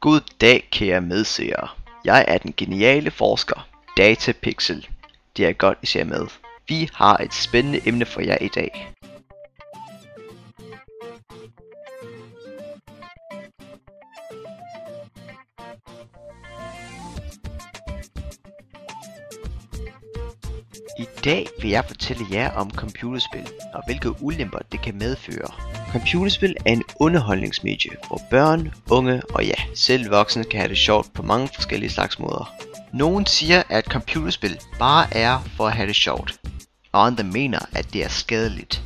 God dag, kære medseere. Jeg er den geniale forsker, Datapixel. Det er godt, I ser med. Vi har et spændende emne for jer i dag. I dag vil jeg fortælle jer om computerspil og hvilke ulemper det kan medføre. Computerspil er en underholdningsmedie, hvor børn, unge og ja, selv voksne kan have det sjovt på mange forskellige slags måder. Nogen siger, at computerspil bare er for at have det sjovt, og andre mener, at det er skadeligt.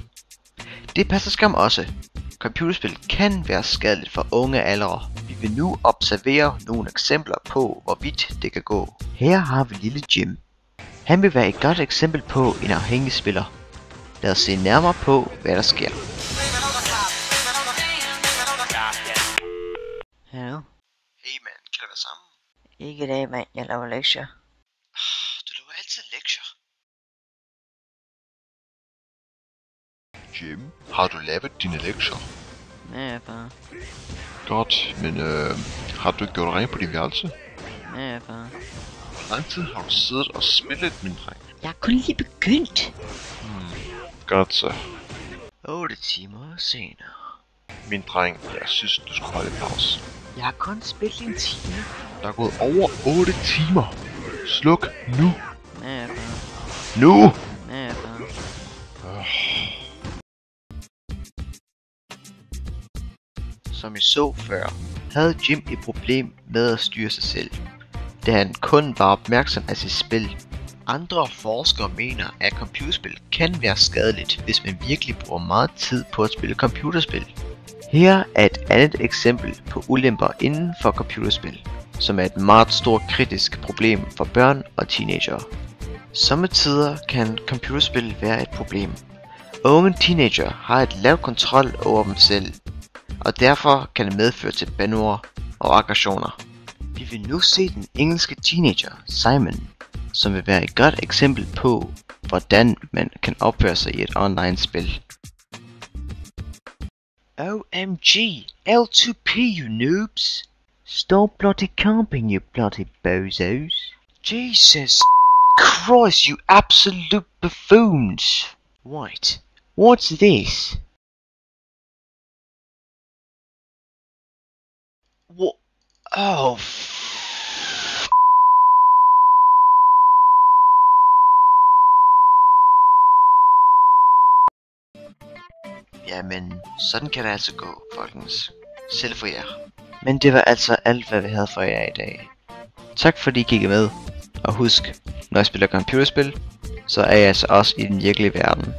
Det passer skam også. Computerspil kan være skadeligt for unge aldre. Vi vil nu observere nogle eksempler på, hvorvidt det kan gå. Her har vi lille Jim. Han vil være et godt eksempel på en afhængig spiller. Lad os se nærmere på, hvad der sker. Hallo? Hey mand, kan det være sammen? Ikke i dag, mand. Jeg laver lektier. Du laver altid lektier. Jim, har du lavet dine lektier? Ja, far. Godt, men har du ikke gjort rent på din værelse? Ja, far. Hvor lang tid har du siddet og spillet, min dreng? Jeg er kun lige begyndt. Godt så. 8 timer senere. Min dreng, jeg synes, du skulle holde pause. Jeg har kun spillet en time. Der er gået over 8 timer. Sluk nu. Ja, far. Nu! Ja, far. Som I så før, havde Jim et problem med at styre sig selv, da han kun var opmærksom af sit spil. Andre forskere mener, at computerspil kan være skadeligt, hvis man virkelig bruger meget tid på at spille computerspil. Her er et andet eksempel på ulemper inden for computerspil, som er et meget stort kritisk problem for børn og teenagere. Sommetider kan computerspil være et problem. Unge teenager har et lavt kontrol over dem selv, og derfor kan det medføre til banord og aggressioner. Vi vil nu se den engelske teenager Simon, som vil være et godt eksempel på, hvordan man kan opføre sig i et online-spil. OMG, L2P you noobs! Stop bloody camping you bloody bozos! Jesus Christ, you absolute buffoons! Wait, what's this? What? Oh, Jamen, sådan kan det altså gå, folkens. Selv for jer. Men det var altså alt, hvad vi havde for jer i dag. Tak fordi I kiggede med. Og husk, når jeg spiller computerspil, så er jeg altså også i den virkelige verden.